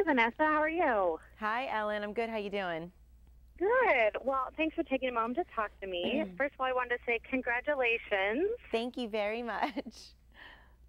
Vanessa. How are you? Hi, Ellen. I'm good. How you doing? Good. Well, thanks for taking a moment to talk to me. First of all, I wanted to say congratulations. Thank you very much.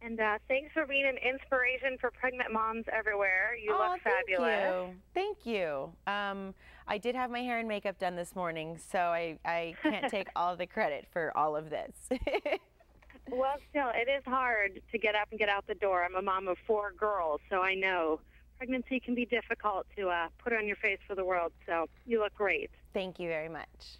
And thanks for being an inspiration for pregnant moms everywhere. You Oh, look fabulous. Thank you. I did have my hair and makeup done this morning, so I can't take all the credit for all of this. Well, still, it is hard to get up and get out the door. I'm a mom of 4 girls, so I know pregnancy can be difficult to put on your face for the world, so you look great. Thank you very much.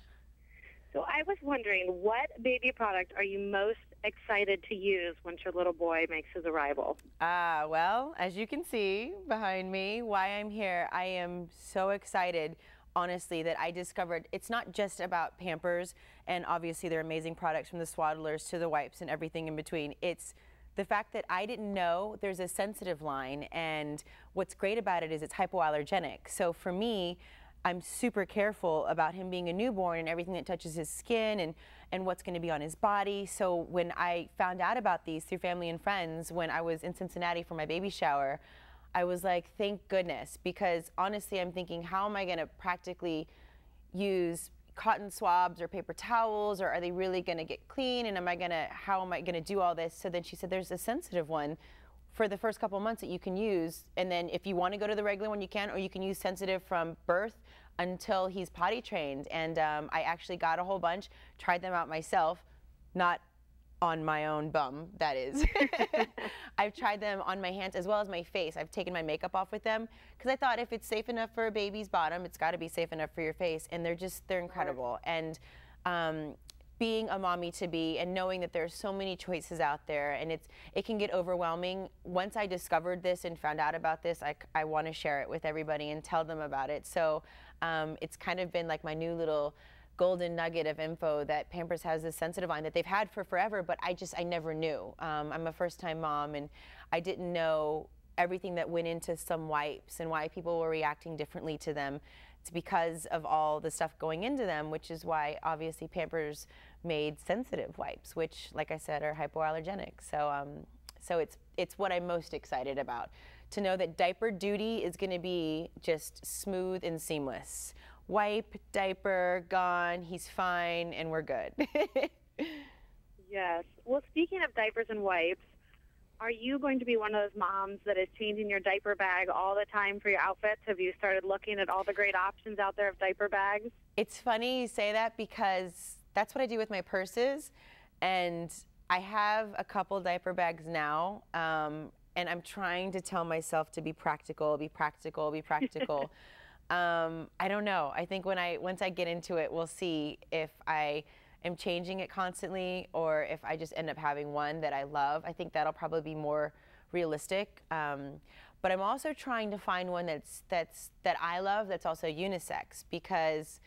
So I was wondering, what baby product are you most excited to use once your little boy makes his arrival? Well, as you can see behind me, why I'm here, I am so excited, honestly, that I discovered it's not just about Pampers, and obviously they're amazing products from the swaddlers to the wipes and everything in between. It's the fact that I didn't know there's a sensitive line, and what's great about it is it's hypoallergenic. So for me, I'm super careful about him being a newborn and everything that touches his skin and what's going to be on his body. So when I found out about these through family and friends when I was in Cincinnati for my baby shower, I was like, thank goodness, because honestly I'm thinking, how am I going to practically use cotton swabs or paper towels, or are they really going to get clean, and how am I going to do all this? So then she said there's a sensitive one for the first couple of months that you can use, and then if you want to go to the regular one you can, or you can use sensitive from birth until he's potty trained. And I actually got a whole bunch, tried them out myself, not on my own bum, that is. I've tried them on my hands as well as my face. I've taken my makeup off with them because I thought if it's safe enough for a baby's bottom, it's got to be safe enough for your face, and they're incredible. And being a mommy to be and knowing that there's so many choices out there, and it can get overwhelming. Once I discovered this and found out about this, I want to share it with everybody and tell them about it. So it's kind of been like my new little golden nugget of info that Pampers has this sensitive line that they've had for forever, but I never knew. I'm a first-time mom, and I didn't know everything that went into some wipes and why people were reacting differently to them. It's because of all the stuff going into them, which is why obviously Pampers made sensitive wipes, which, like I said, are hypoallergenic. So it's what I'm most excited about, to know that diaper duty is going to be just smooth and seamless. Wipe, diaper, gone, he's fine, and we're good. Yes. Well, speaking of diapers and wipes, are you going to be one of those moms that is changing your diaper bag all the time for your outfits? Have you started looking at all the great options out there of diaper bags? It's funny you say that because that's what I do with my purses, and I have a couple diaper bags now, and I'm trying to tell myself to be practical, be practical, be practical. I don't know. I think once I get into it, we'll see if I am changing it constantly or if I just end up having one that I love. I think that'll probably be more realistic. But I'm also trying to find one that I love that's also unisex, because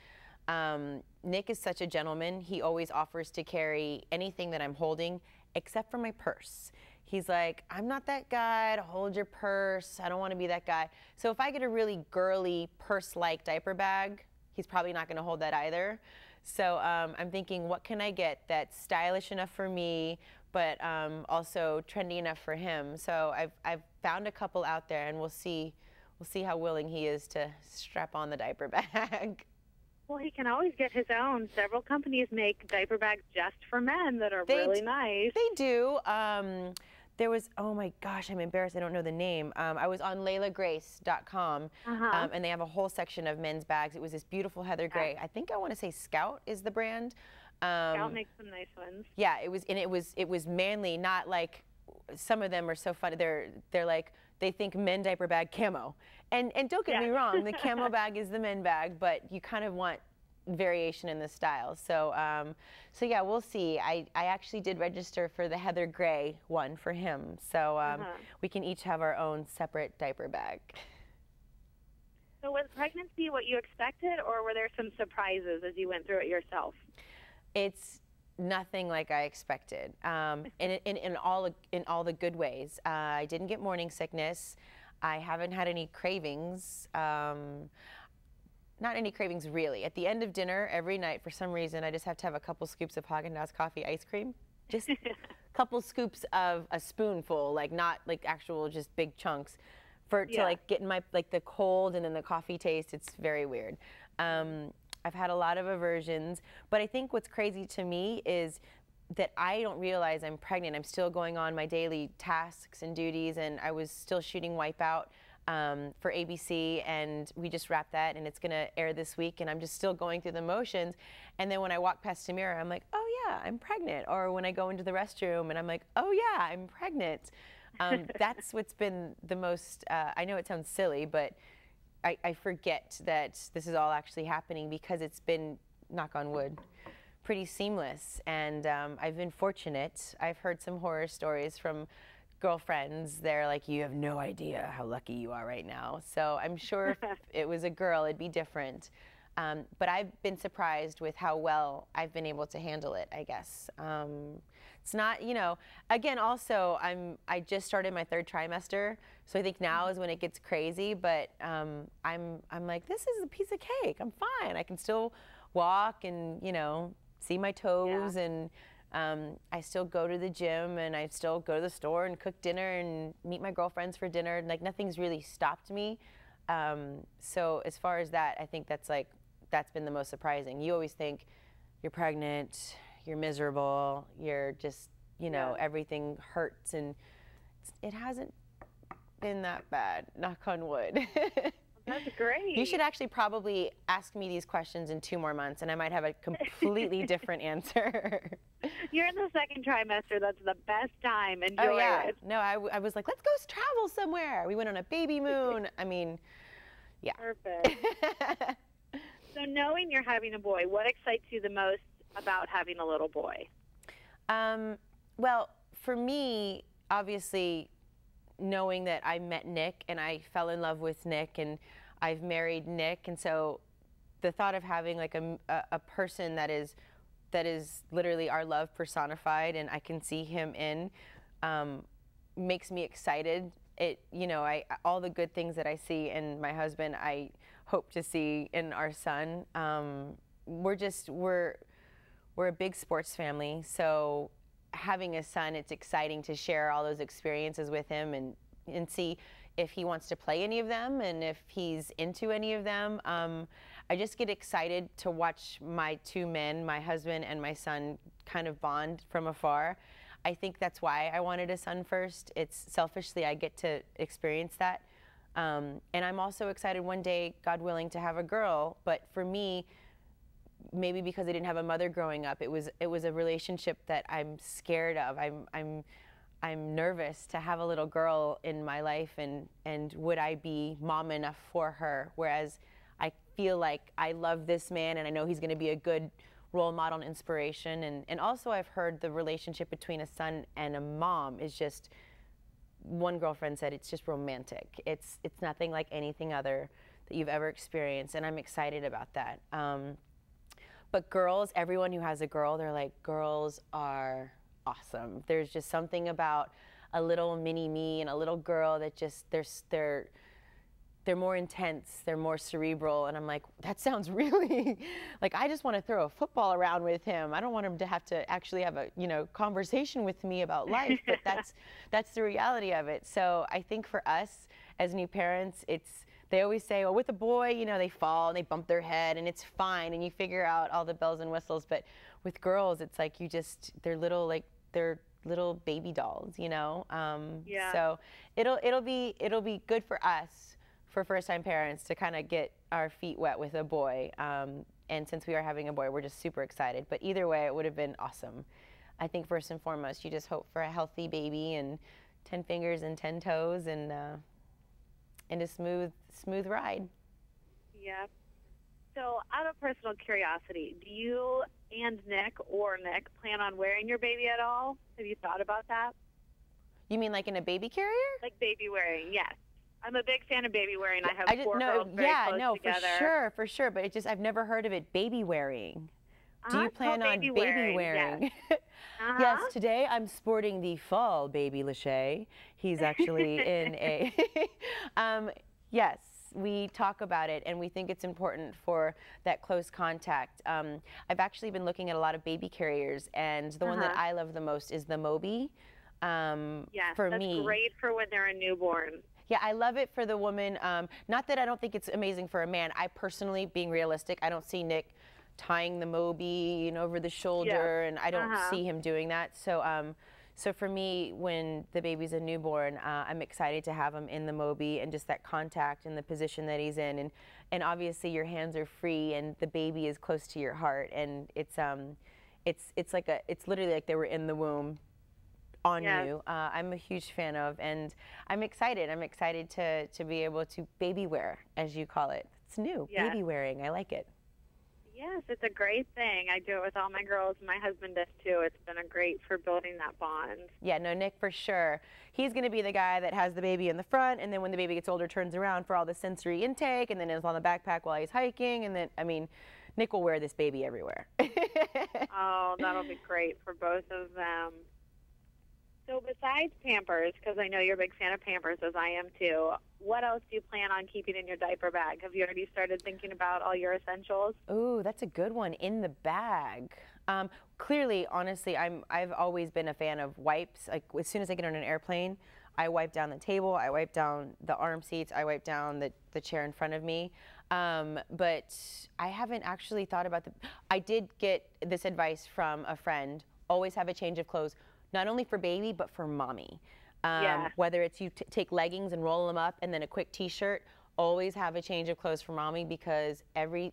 Nick is such a gentleman. He always offers to carry anything that I'm holding except for my purse. He's like, I'm not that guy to hold your purse. I don't want to be that guy. So if I get a really girly purse-like diaper bag, he's probably not going to hold that either. So I'm thinking, what can I get that's stylish enough for me, but also trendy enough for him? So I've found a couple out there, and we'll see how willing he is to strap on the diaper bag. Well, he can always get his own. Several companies make diaper bags just for men that are really nice. They do. There was, oh my gosh, I'm embarrassed, I don't know the name. I was on LaylaGrace.com, and they have a whole section of men's bags. It was this beautiful heather gray. I think I want to say Scout is the brand. Scout makes some nice ones. Yeah, it was manly, not like, some of them are so funny. They're like, they think men diaper bag camo. And don't get me wrong, the camo bag is the men bag, but you kind of want variation in the style. So so yeah, we'll see. I actually did register for the heather gray one for him. So we can each have our own separate diaper bag. So was pregnancy what you expected, or were there some surprises as you went through it yourself? It's nothing like I expected, in all the good ways. I didn't get morning sickness. I haven't had any cravings. Not any cravings, really. At the end of dinner, every night, for some reason, I just have to have a couple scoops of Haagen-Dazs coffee ice cream. Just a couple scoops of a spoonful, like not like actual just big chunks. to like get in my, like the cold and then the coffee taste. It's very weird. I've had a lot of aversions, but I think what's crazy to me is that I don't realize I'm pregnant. I'm still going on my daily tasks and duties, and I was still shooting Wipeout for ABC, and we just wrapped that, and it's gonna air this week, and I'm just still going through the motions. And then when I walk past a mirror, I'm like, oh yeah, I'm pregnant. Or when I go into the restroom and I'm like, oh yeah, I'm pregnant. That's what's been the most, I know it sounds silly, but I forget that this is all actually happening because it's been, knock on wood, pretty seamless. And I've been fortunate. I've heard some horror stories from girlfriends. They're like, you have no idea how lucky you are right now. So I'm sure if it was a girl, it'd be different. But I've been surprised with how well I've been able to handle it, I guess. It's not, you know, again, also, I just started my 3rd trimester, so I think now is when it gets crazy, but I'm like, this is a piece of cake. I'm fine. I can still walk and, you know, see my toes, and I still go to the gym, and I still go to the store and cook dinner and meet my girlfriends for dinner. Like, nothing's really stopped me. So as far as that, I think that's been the most surprising. You always think you're pregnant, you're miserable, you're just, you know, everything hurts, and it hasn't been that bad, knock on wood. That's great. You should actually probably ask me these questions in 2 more months, and I might have a completely different answer. You're in the 2nd trimester. That's the best time. Enjoy it. No, I was like, let's go travel somewhere. We went on a baby moon. I mean, yeah. Perfect. So knowing you're having a boy, what excites you the most about having a little boy? Well, for me, obviously, knowing that I met Nick and I fell in love with Nick, and I've married Nick, and so the thought of having like a person that is literally our love personified, and I can see him in, makes me excited. It, you know, all the good things that I see in my husband, I hope to see in our son. We're a big sports family, so having a son, it's exciting to share all those experiences with him and see if he wants to play any of them and if he's into any of them. I just get excited to watch my 2 men, my husband and my son, kind of bond from afar. I think that's why I wanted a son first. It's selfishly, I get to experience that. And I'm also excited one day, God willing, to have a girl. But for me, maybe because I didn't have a mother growing up, it was a relationship that I'm scared of. I'm nervous to have a little girl in my life, and would I be mom enough for her? Whereas I feel like I love this man, and I know he's going to be a good role model and inspiration. And also I've heard the relationship between a son and a mom is just, one girlfriend said, it's just romantic. It's nothing like anything other that you've ever experienced, and I'm excited about that. But girls, everyone who has a girl, they're like, girls are awesome. There's just something about a little mini me and a little girl that just, they're more intense, they're more cerebral, and I'm like, that sounds really, like, I just want to throw a football around with him. I don't want him to have to actually have a, you know, conversation with me about life, but that's the reality of it. So I think for us as new parents, they always say, well, with a boy, you know, they fall and they bump their head and it's fine and you figure out all the bells and whistles. But with girls, it's like they're little baby dolls, you know? So it'll be good for us, for first-time parents, to kind of get our feet wet with a boy. And since we are having a boy, we're just super excited. But either way, it would have been awesome. I think first and foremost, you just hope for a healthy baby and 10 fingers and 10 toes and a smooth ride. Yeah. So out of personal curiosity, do you and Nick plan on wearing your baby at all? Have you thought about that? You mean like in a baby carrier? Like baby wearing, yes. I'm a big fan of baby wearing. I have 4 girls very close together. For sure. But I've never heard of it, baby wearing. Do you plan on baby wearing? Yes. Yes, today I'm sporting the fall baby Lachey. He's actually in a, yes, we talk about it and we think it's important for that close contact. I've actually been looking at a lot of baby carriers, and the one that I love the most is the Moby. Yes, that's great for when they're a newborn. Yeah, I love it for the woman. Not that I don't think it's amazing for a man. I personally, being realistic, I don't see Nick tying the Moby over the shoulder, and I don't see him doing that. So, so for me, when the baby's a newborn, I'm excited to have him in the Moby and just that contact and the position that he's in, and obviously your hands are free and the baby is close to your heart, and it's literally like they were in the womb on you. I'm a huge fan of, and I'm excited. I'm excited to be able to baby wear, as you call it. It's new, baby wearing. I like it. Yes, it's a great thing. I do it with all my girls. My husband does too. It's been great for building that bond. Yeah, no, Nick for sure. He's going to be the guy that has the baby in the front, and then when the baby gets older, turns around for all the sensory intake, and then is on the backpack while he's hiking, and then, I mean, Nick will wear this baby everywhere. Oh, that'll be great for both of them. So besides Pampers, because I know you're a big fan of Pampers, as I am too, what else do you plan on keeping in your diaper bag? Have you already started thinking about all your essentials? Ooh, that's a good one, in the bag. Clearly, honestly, I've always been a fan of wipes. Like, as soon as I get on an airplane, I wipe down the table, I wipe down the arm seats, I wipe down the chair in front of me. But I haven't actually thought about I did get this advice from a friend: always have a change of clothes, not only for baby, but for mommy. Whether it's you take leggings and roll them up and then a quick t-shirt, always have a change of clothes for mommy, because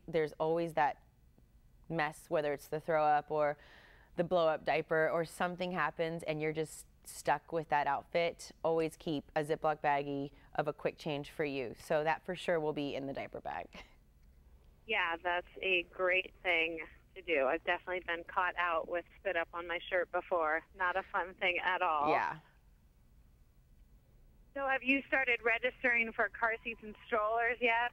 there's always that mess, whether it's the throw up or the blow up diaper or something happens and you're just stuck with that outfit. Always keep a Ziploc baggie of a quick change for you. So that for sure will be in the diaper bag. Yeah, that's a great thing to do. I've definitely been caught out with spit up on my shirt before. Not a fun thing at all. Yeah. So have you started registering for car seats and strollers yet?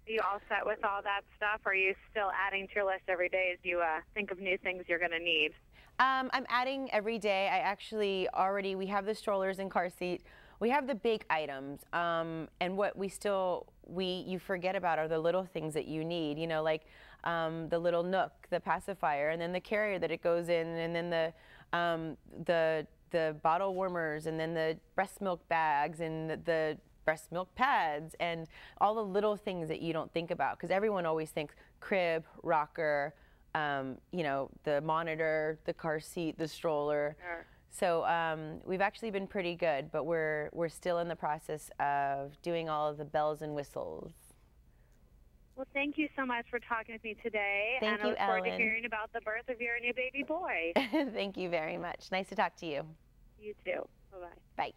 Are you all set with all that stuff, or are you still adding to your list every day as you think of new things you're going to need? I'm adding every day. I actually we have the strollers and car seat. We have the big items, and what you forget about are the little things that you need, like the little nook, the pacifier, and then the carrier that it goes in, and then the bottle warmers, and then the breast milk bags, and the breast milk pads, and all the little things that you don't think about, because everyone always thinks crib, rocker, the monitor, the car seat, the stroller. Sure. So we've actually been pretty good, but we're still in the process of doing all of the bells and whistles. Well, thank you so much for talking with me today. Thank you, I look forward to Ellen. hearing about the birth of your new baby boy. Thank you very much. Nice to talk to you. You too. Bye-bye. Bye.